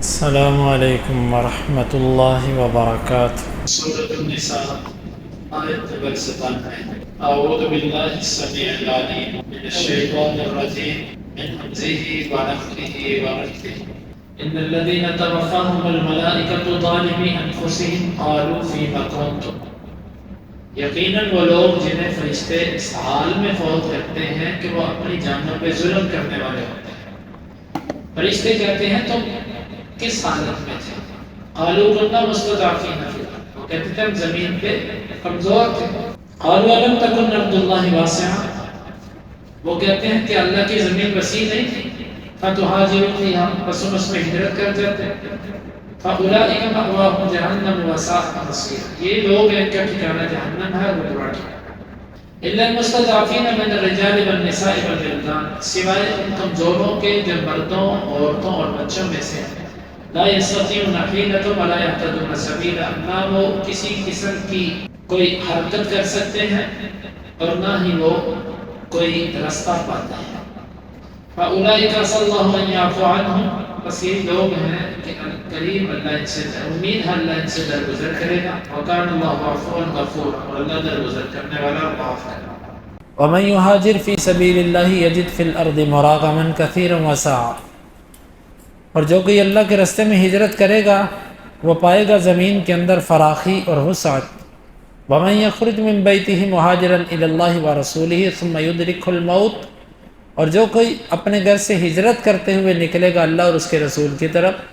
السلام علیکم ورحمۃ اللہ وبرکاتہ۔ سورة النساء آیت نمبر 97۔ اعوذ باللہ السمیع العلیم من الشیطان الرجیم من حمزه ونفخه ونفثه ان الذين توفاهم الملائکة ظالمی انفسهم قالوا فیم کنتم۔ یقیناً وہ لوگ جنہیں فرشتے اس حال میں فوت کرتے ہیں کہ وہ اپنی جانوں پہ ظلم کرنے والے ہوتے ہیں۔ فرشتے کہتے ہیں تم کس حالت میں تھے؟ قالوا كنا مستضعفين في الارض، وہ کہتے تھے ہم زمین پہ کمزور تھے۔ قالوا الم تكن ارض الله واسعة، وہ کہتے ہیں کہ اللہ کی زمین وسیع نہیں تھی۔ فتهاجروا فيها، پس اس میں ہجرت کر جاتے۔ فاولئک مأواهم جہنم وساءت مصیرا، یہ لوگ ان کا ٹھکانہ جہنم ہے، وہ برا ٹھکانہ۔ الا المستضعفين من الرجال والنساء والولدان، سوائے ان کمزوروں کے جو مردوں، عورتوں اور بچوں میں سے ہیں۔ لا يستطيعون حيلة ولا يهتدون سبيلا، نہ وہ کسی قسم کی کوئی حرکت کر سکتے ہیں اور نہ ہی وہ کوئی رستہ پاتے ہیں۔ فأولئك عسى الله أن يعفو عنهم، بس یہ لوگ ہیں کہ قریب اللہ ان سے امید ہے اللہ ان سے درگزر کرے گا۔ وكان الله عفوا غفورا، اور اللہ درگزر کرنے والا اور معاف کرنے والا۔ ومن يهاجر في سبيل الله يجد في الارض مراغما كثيرا وسعا، اور جو کوئی اللہ کے راستے میں ہجرت کرے گا وہ پائے گا زمین کے اندر فراخی اور وسعت۔ ومن يخرج من بيته مهاجرا الى الله ورسوله ثم يدركه الموت، اور جو کوئی اپنے گھر سے ہجرت کرتے ہوئے نکلے گا اللہ اور اس کے رسول کی طرف،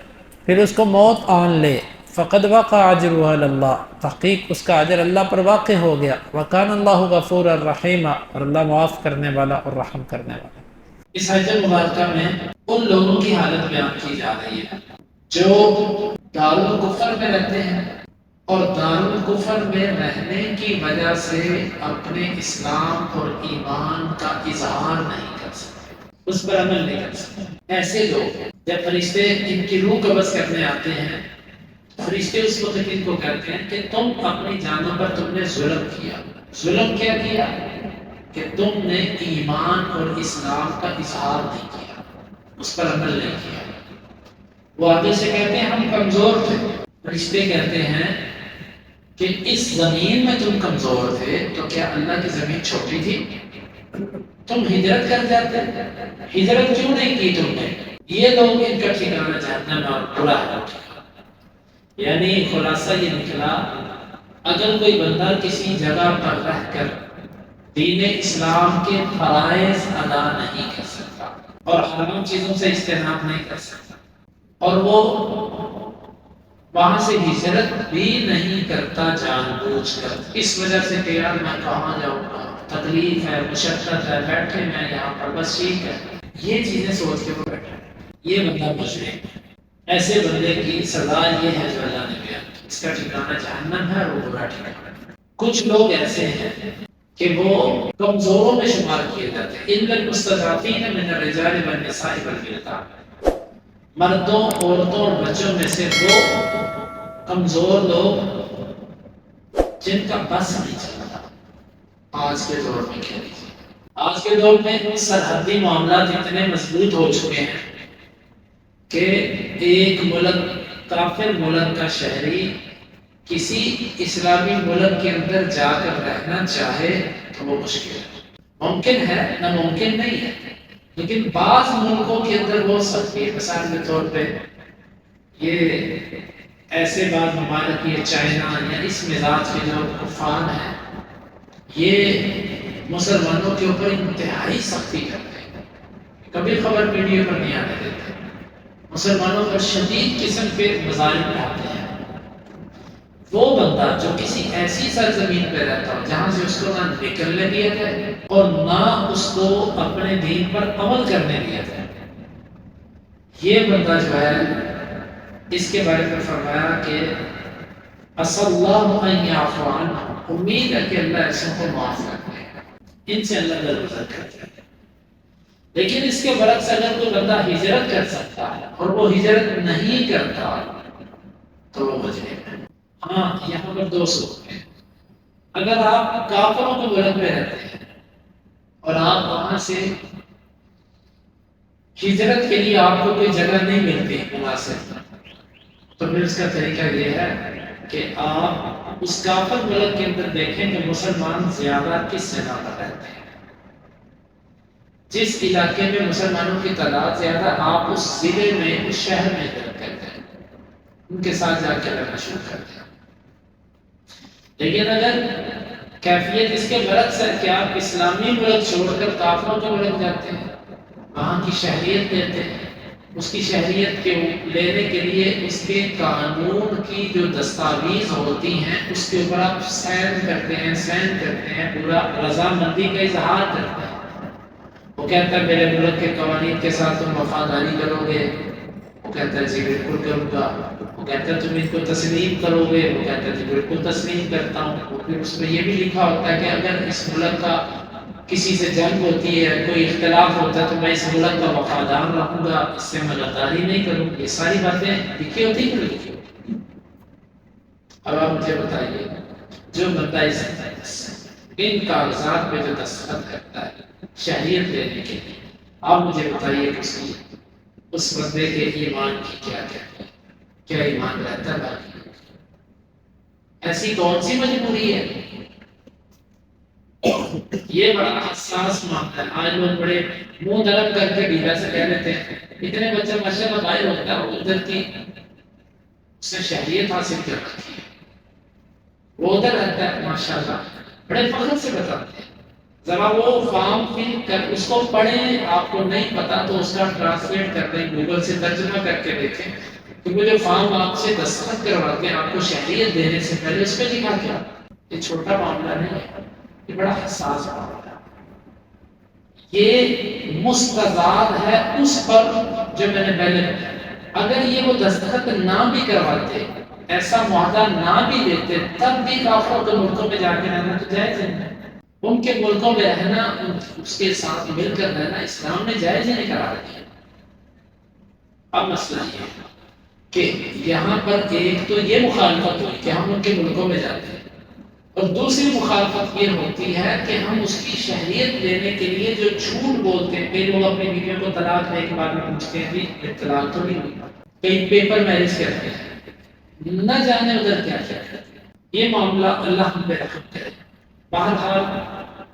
پھر اس کو موت آن لے، فقد وقع اجرہ علی اللہ، تحقیق اس کا اجر اللہ پر واقع ہو گیا۔ وکان اللہ غفورا رحیما، اور اللہ معاف کرنے والا اور رحم کرنے والا۔ اس آیت مبارکہ میں ان لوگوں کی حالت بیان کی جا رہی ہے جو دارالکفر میں رہتے ہیں اور دارالکفر میں رہنے کی وجہ سے اپنے اسلام اور ایمان کا اظہار نہیں کر سکتے، اس پر عمل نہیں کر سکتے۔ ایسے لوگ جب فرشتے ان کی روح قبض کرنے آتے ہیں، فرشتے اس وقت ان کو کہتے ہیں کہ تم اپنی جانوں پر تم نے ظلم کیا۔ ظلم کیا کیا؟ کہ تم نے ایمان اور اسلام کا اظہار نہیں کیا، اس پر عمل نہیں کیا۔ وہ آگے سے کہتے ہیں ہم کمزور تھے۔ فرشتے کہتے ہیں کہ اس زمین میں تم کمزور تھے تو کیا اللہ کی زمین چھوٹی تھی؟ تم ہجرت کر جاتے، ہجرت کیوں نہیں کی تم نے؟ یہ لوگ ان کا ٹھکانہ جہنم اور برا ہے۔ یعنی خلاصہ یہ نکلا، اگر کوئی بندہ کسی جگہ پر رہ کر دین اسلام کے فرائض ادا نہیں کر سکتا اور حرام چیزوں سے اجتناب نہیں کر سکتا، اور وہ وہاں سے ہجرت بھی نہیں کرتا جان بوجھ کر، اس وجہ سے کہ یار میں کہاں جاؤں گا، تکلیف ہے، مشقت ہے، بیٹھے میں یہاں پر بس ٹھیک ہے، یہ چیزیں سوچ کے وہ بیٹھا ہے، یہ بندہ مجرم ہے۔ ایسے بندے کی سزا یہ ہے جو اللہ نے بیان کی، اس کا ٹھکانہ جہنم ہے، وہ برا ٹھکانہ ہے۔ کچھ لوگ ایسے ہیں کہ وہ کمزوروں میں شمار کیے جاتے ہیں۔ الا المستضعفین من الرجال والنساء والولدان، مردوں، عورتوں اور بچوں میں سے وہ کمزور لوگ جن کا بس نہیں چلتا۔ آج کے دور میں کیا لیجیے، آج کے دور میں سرحدی معاملات اتنے مضبوط ہو چکے ہیں کہ ایک ملک، کافر ملک کا شہری کسی اسلامی ملک کے اندر جا کر رہنا چاہے تو وہ مشکل ہے۔ ممکن ہے، نہ ممکن نہیں ہے، لیکن بعض ملکوں کے اندر وہ سختی ہے۔ مثال کے طور پہ یہ ایسے بعض ممالک، یہ چائنا یا اس مزاج کے جو کفار ہیں، یہ مسلمانوں کے اوپر انتہائی سختی کرتے ہیں، کبھی خبر میڈیا پر نہیں آنے دیتے، مسلمانوں پر شدید قسم کے مظالم ڈھاتے ہیں۔ وہ بندہ جو کسی ایسی سرزمین پہ رہتا ہو جہاں سے اس کو نہ نکلنے دیا جائے اور نہ اس کو اپنے دین پر عمل کرنے دیا جائے، یہ بندہ جو ہے، اس کے بارے میں فرمایا کہ عسى الله ان يعفو عنه، امید ہے کہ اللہ ایسوں کو معاف کر دے گا، ان سے اللہ درگزر کر دے گا۔ لیکن اس کے برعکس اگر کوئی بندہ ہجرت کر سکتا ہے اور وہ ہجرت نہیں کرتا تو وہ مجرم ہے۔ ہاں، یہاں پر دو صورت ہیں۔ اگر آپ کافروں کے ملک میں رہتے ہیں اور آپ وہاں سے ہجرت کے لیے آپ کو کوئی جگہ نہیں ملتی مناسب، تو پھر اس کا طریقہ یہ ہے کہ آپ اس کافر ملک کے اندر دیکھیں کہ مسلمان زیادہ کس جگہ پر رہتے ہیں، جس علاقے میں مسلمانوں کی تعداد زیادہ، آپ اس ضلع میں، اس شہر میں ہجرت کرتے ہیں، ان کے ساتھ جا کے رہنا شروع کرتے ہیں۔ لیکن اگر کیفیت اس کے برعکس ہے کہ آپ اسلامی ملک چھوڑ کر کافروں کے ملک جاتے ہیں، وہاں کی شہریت لیتے ہیں، اس کی شہریت کے لینے کے لیے اس کے قانون کی جو دستاویز ہوتی ہیں اس کے اوپر آپ سائن کرتے ہیں، پورا رضامندی کا اظہار کرتے ہیں۔ وہ کہتا ہے میرے ملک کے قوانین کے ساتھ تم وفاداری کرو گے، وہ کہتا ہے جی بالکل کروں گا۔ وہ کہتا ہے تم ان کو تسلیم کرو گے، وہ کہتا ہے جی بالکل تسلیم کرتا ہوں۔ اور پھر اس میں یہ بھی لکھا ہوتا ہے کہ اگر اس ملک کا کسی سے جنگ ہوتی ہے، کوئی اختلاف ہوتا ہے، تو میں اس ملک کا وفادار رہوں گا، اس سے میں غداری نہیں کروں۔ یہ ساری باتیں لکھی ہوتی ہیں، لکھی ہوتی ہیں۔ اب آپ مجھے بتائیے، جو بندہ ان کاغذات پہ جو دستخط کرتا ہے شہریت لینے کے لیے، آپ مجھے بتائیے اس بندے کے ایمان کی کیا ایمان رہتا ہے باقی؟ ایسی کون سی مجبوری ہے؟ یہ بڑا حساس معاملہ ہے۔ آج لوگ بڑے منہ نرم کر کے ڈھیلا سے کہہ دیتے ہیں اتنے بچے ماشاءاللہ باہر ہوتا ہے، ادھر کی اس نے شہریت حاصل کر رکھی ہے، وہ ادھر رہتا ہے ماشاءاللہ، بڑے فخر سے بتاتے ہیں۔ ذرا وہ فارم فل کر اس کو پڑھیں، آپ کو نہیں پتا تو اس کا ٹرانسلیٹ کر دیں، گوگل سے ترجمہ کر کے دیکھیں کہ وہ جو فارم آپ سے دستخط کرواتے ہیں آپ کو شہریت دینے سے پہلے اس پہ لکھا کیا۔ یہ چھوٹا معاملہ نہیں ہے، یہ بڑا حساس معاملہ ہے۔ یہ مستضاد ہے اس پر جو میں نے پہلے بتایا۔ اگر یہ وہ دستخط نہ بھی کرواتے، ایسا معاہدہ نہ بھی دیتے، تب بھی کافروں کے ملکوں میں جا کے رہنا تو جائز ہے۔ ان کے ملکوں میں رہنا، اس کے ساتھ مل کر رہنا اسلام نے جائز نہیں قرار دیا۔ اب مسئلہ یہ ہے کہ یہاں پر ایک تو یہ مخالفت ہوئی کہ ہم ان کے ملکوں میں جاتے ہیں، اور دوسری مخالفت یہ ہوتی ہے کہ ہم اس کی شہریت لینے کے لیے جو جھوٹ بولتے ہیں۔ کئی لوگ اپنی بیویوں کو طلاق دینے کے بعد میں پوچھتے ہیں کہ طلاق تو نہیں ہوئی، کئی پیپر میرج کرتے ہیں، نہ جانے ادھر کیا کیا کرتے ہیں۔ یہ معاملہ اللہ ہم پہ رحم کرے۔ بہرحال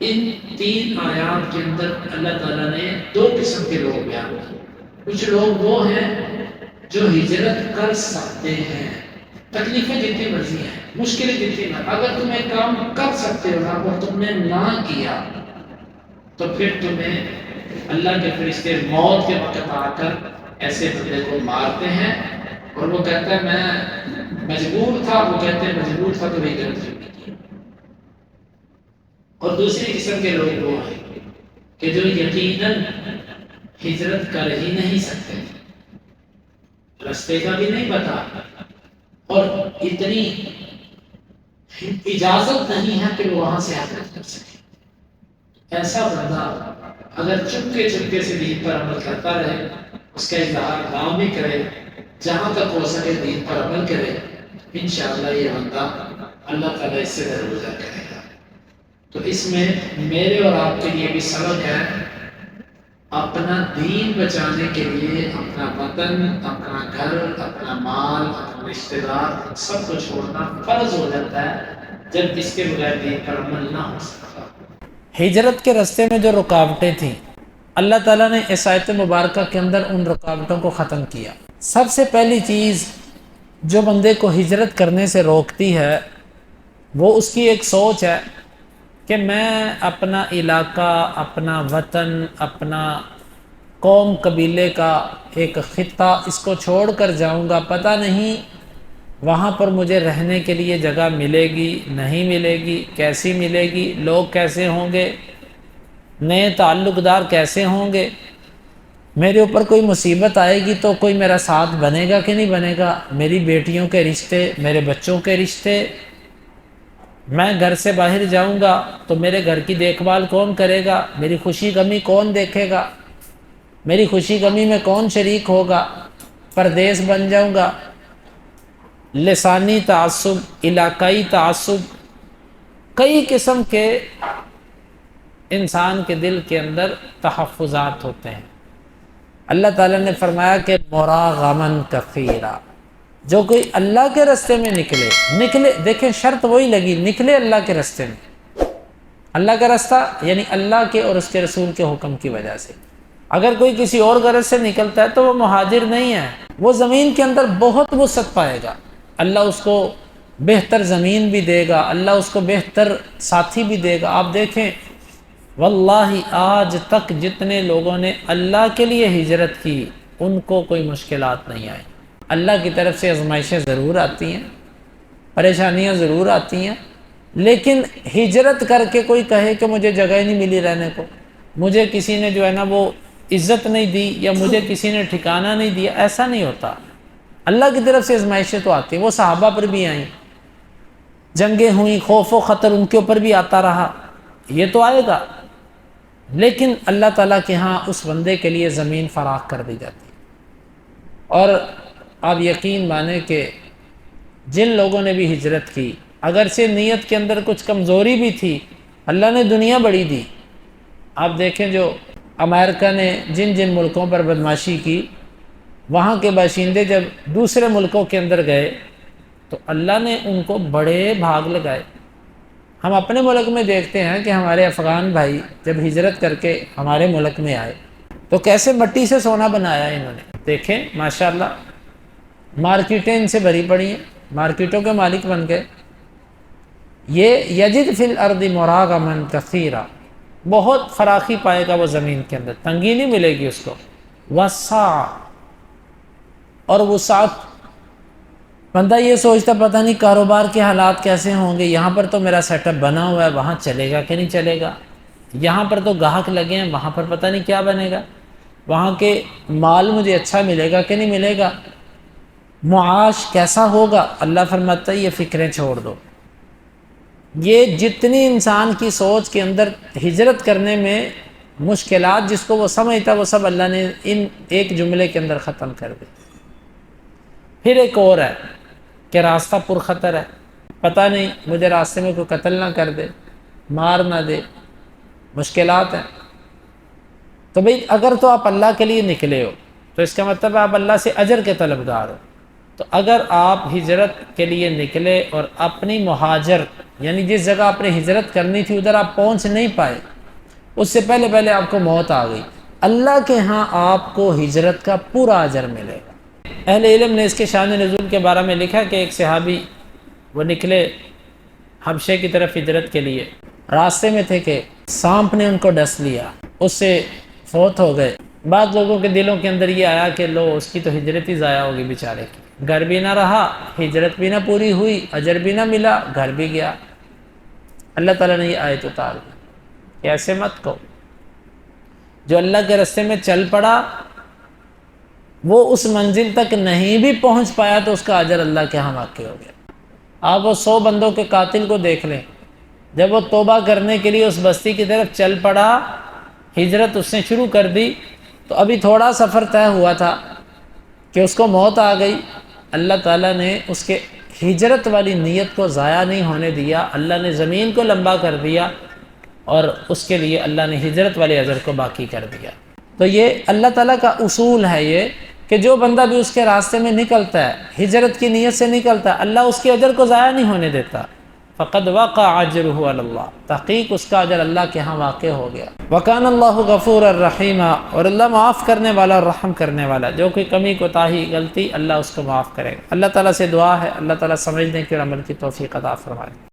ان 3 آیات کے اندر اللہ تعالیٰ نے 2 قسم کے لوگ بیان کیے۔ کچھ لوگ وہ ہیں جو ہجرت کر سکتے ہیں، تکلیفیں جتنی مرضی ہیں، مشکلیں جتنی مرضی، اگر تم ایک کام کر سکتے ہو نا اور تم نے نہ کیا تو پھر تمہیں اللہ کے فرشتے موت کے وقت آ کر ایسے بندے کو مارتے ہیں، اور وہ کہتا ہے میں مجبور تھا، وہ کہتے ہیں مجبور تھا تو ہجرت کی۔ اور دوسری قسم کے لوگ وہ ہیں کہ جو یقیناً ہجرت کر ہی نہیں سکتے، راستے کا بھی نہیں پتا، اور اتنی اجازت نہیں ہے کہ وہ وہاں سے ہجرت کر سکے۔ ایسا بندہ اگر چپکے سے دین پر عمل کرتا رہے، اس کا اظہار نام بھی کرے، جہاں تک ہو سکے دین پر عمل کرے، انشاءاللہ یہ بندہ اللہ تعالیٰ اس سے درگزر کرے گا۔ تو اس میں میرے اور آپ کے لیے بھی سبق ہے، اپنا دین بچانے کے لیے اپنا وطن، اپنا گھر، اپنا مال، اپنا رشتہ دار سب کو چھوڑنا فرض ہو جاتا ہے جب اس کے بغیر دین پر عمل نہ ہو سکتا۔ ہجرت کے راستے میں جو رکاوٹیں تھیں، اللہ تعالیٰ نے اس آیت مبارکہ کے اندر ان رکاوٹوں کو ختم کیا۔ سب سے پہلی چیز جو بندے کو ہجرت کرنے سے روکتی ہے وہ اس کی ایک سوچ ہے کہ میں اپنا علاقہ، اپنا وطن، اپنا قوم قبیلے کا ایک خطہ اس کو چھوڑ کر جاؤں گا، پتہ نہیں وہاں پر مجھے رہنے کے لیے جگہ ملے گی نہیں ملے گی، کیسی ملے گی، لوگ کیسے ہوں گے، نئے تعلق دار کیسے ہوں گے، میرے اوپر کوئی مصیبت آئے گی تو کوئی میرا ساتھ بنے گا کہ نہیں بنے گا، میری بیٹیوں کے رشتے، میرے بچوں کے رشتے، میں گھر سے باہر جاؤں گا تو میرے گھر کی دیکھ بھال کون کرے گا، میری خوشی غمی کون دیکھے گا، میری خوشی غمی میں کون شریک ہوگا، پردیس بن جاؤں گا۔ لسانی تعصب، علاقائی تعصب، کئی قسم کے انسان کے دل کے اندر تحفظات ہوتے ہیں۔ اللہ تعالیٰ نے فرمایا کہ مراغمن کثیرا، جو کوئی اللہ کے راستے میں نکلے، دیکھیں شرط وہی لگی، نکلے اللہ کے راستے میں۔ اللہ کا راستہ یعنی اللہ کے اور اس کے رسول کے حکم کی وجہ سے۔ اگر کوئی کسی اور غرض سے نکلتا ہے تو وہ مہاجر نہیں ہے، وہ زمین کے اندر بہت وسعت پائے گا، اللہ اس کو بہتر زمین بھی دے گا، اللہ اس کو بہتر ساتھی بھی دے گا۔ آپ دیکھیں واللہ آج تک جتنے لوگوں نے اللہ کے لیے ہجرت کی ان کو کوئی مشکلات نہیں آئی۔ اللہ کی طرف سے آزمائشیں ضرور آتی ہیں، پریشانیاں ضرور آتی ہیں، لیکن ہجرت کر کے کوئی کہے کہ مجھے جگہ ہی نہیں ملی رہنے کو، مجھے کسی نے جو ہے نا وہ عزت نہیں دی یا مجھے کسی نے ٹھکانہ نہیں دیا، ایسا نہیں ہوتا۔ اللہ کی طرف سے آزمائشیں تو آتی ہیں، وہ صحابہ پر بھی آئیں، جنگیں ہوئیں، خوف و خطر ان کے اوپر بھی آتا رہا، یہ تو آئے گا، لیکن اللہ تعالیٰ کے ہاں اس بندے کے لیے زمین فراخ کر دی جاتی ہے۔ اور آپ یقین مانیں کہ جن لوگوں نے بھی ہجرت کی، اگرچہ نیت کے اندر کچھ کمزوری بھی تھی، اللہ نے دنیا بڑی دی۔ آپ دیکھیں جو امریکہ نے جن جن ملکوں پر بدماشی کی، وہاں کے باشندے جب دوسرے ملکوں کے اندر گئے تو اللہ نے ان کو بڑے بھاگ لگائے۔ ہم اپنے ملک میں دیکھتے ہیں کہ ہمارے افغان بھائی جب ہجرت کر کے ہمارے ملک میں آئے تو کیسے مٹی سے سونا بنایا انہوں نے، دیکھیں ماشاءاللہ، مارکیٹیں ان سے بھری پڑی ہیں، مارکیٹوں کے مالک بن گئے۔ یہ یجد فی الارض مراغما کثیرا، بہت فراخی پائے گا وہ زمین کے اندر، تنگی نہیں ملے گی اس کو، وسع، اور وسعت، بندہ یہ سوچتا پتہ نہیں کاروبار کے حالات کیسے ہوں گے، یہاں پر تو میرا سیٹ اپ بنا ہوا ہے، وہاں چلے گا کہ نہیں چلے گا، یہاں پر تو گاہک لگے ہیں، وہاں پر پتہ نہیں کیا بنے گا، وہاں کے مال مجھے اچھا ملے گا کہ نہیں ملے گا، معاش کیسا ہوگا۔ اللہ فرماتا ہے یہ فکریں چھوڑ دو۔ یہ جتنی انسان کی سوچ کے اندر ہجرت کرنے میں مشکلات جس کو وہ سمجھتا وہ سب اللہ نے ان ایک جملے کے اندر ختم کر دی۔ پھر ایک اور ہے کہ راستہ پر خطر ہے، پتہ نہیں مجھے راستے میں کوئی قتل نہ کر دے، مار نہ دے، مشکلات ہیں۔ تو بھئی اگر تو آپ اللہ کے لیے نکلے ہو تو اس کا مطلب آپ اللہ سے اجر کے طلبگار ہو۔ تو اگر آپ ہجرت کے لیے نکلے اور اپنی مہاجر یعنی جس جگہ آپ نے ہجرت کرنی تھی ادھر آپ پہنچ نہیں پائے، اس سے پہلے آپ کو موت آ گئی، اللہ کے ہاں آپ کو ہجرت کا پورا اجر ملے گا۔ اہل علم نے اس کے شان نزول کے بارے میں لکھا کہ ایک صحابی وہ نکلے حبشے کی طرف ہجرت کے لیے، راستے میں تھے کہ سانپ نے ان کو ڈس لیا، اس سے فوت ہو گئے۔ بعض لوگوں کے دلوں کے اندر یہ آیا کہ لو اس کی تو ہجرت ہی ضائع ہوگی بیچارے کی، گھر بھی نہ رہا، ہجرت بھی نہ پوری ہوئی، اجر بھی نہ ملا، گھر بھی گیا۔ اللہ تعالیٰ نے یہ آیت اتار دی کہ ایسے مت کہو، جو اللہ کے راستے میں چل پڑا وہ اس منزل تک نہیں بھی پہنچ پایا تو اس کا اجر اللہ کے ہاں واقع ہو گیا۔ آپ وہ 100 بندوں کے قاتل کو دیکھ لیں، جب وہ توبہ کرنے کے لیے اس بستی کی طرف چل پڑا، ہجرت اس نے شروع کر دی، تو ابھی تھوڑا سفر طے ہوا تھا کہ اس کو موت آ گئی۔ اللہ تعالیٰ نے اس کے ہجرت والی نیت کو ضائع نہیں ہونے دیا، اللہ نے زمین کو لمبا کر دیا اور اس کے لیے اللہ نے ہجرت والے اجر کو باقی کر دیا۔ تو یہ اللہ تعالیٰ کا اصول ہے یہ کہ جو بندہ بھی اس کے راستے میں نکلتا ہے، ہجرت کی نیت سے نکلتا ہے، اللہ اس کے اجر کو ضائع نہیں ہونے دیتا۔ فقد وقع اجرہ علی اللہ، تحقیق اس کا اجر اللہ کے ہاں واقع ہو گیا۔ وکان اللہ غفور الرحیم، اور اللہ معاف کرنے والا اور رحم کرنے والا، جو کوئی کمی کوتاہی غلطی اللہ اس کو معاف کرے گا۔ اللہ تعالیٰ سے دعا ہے اللہ تعالیٰ سمجھنے کی اور عمل کی توفیق عطا فرمائے۔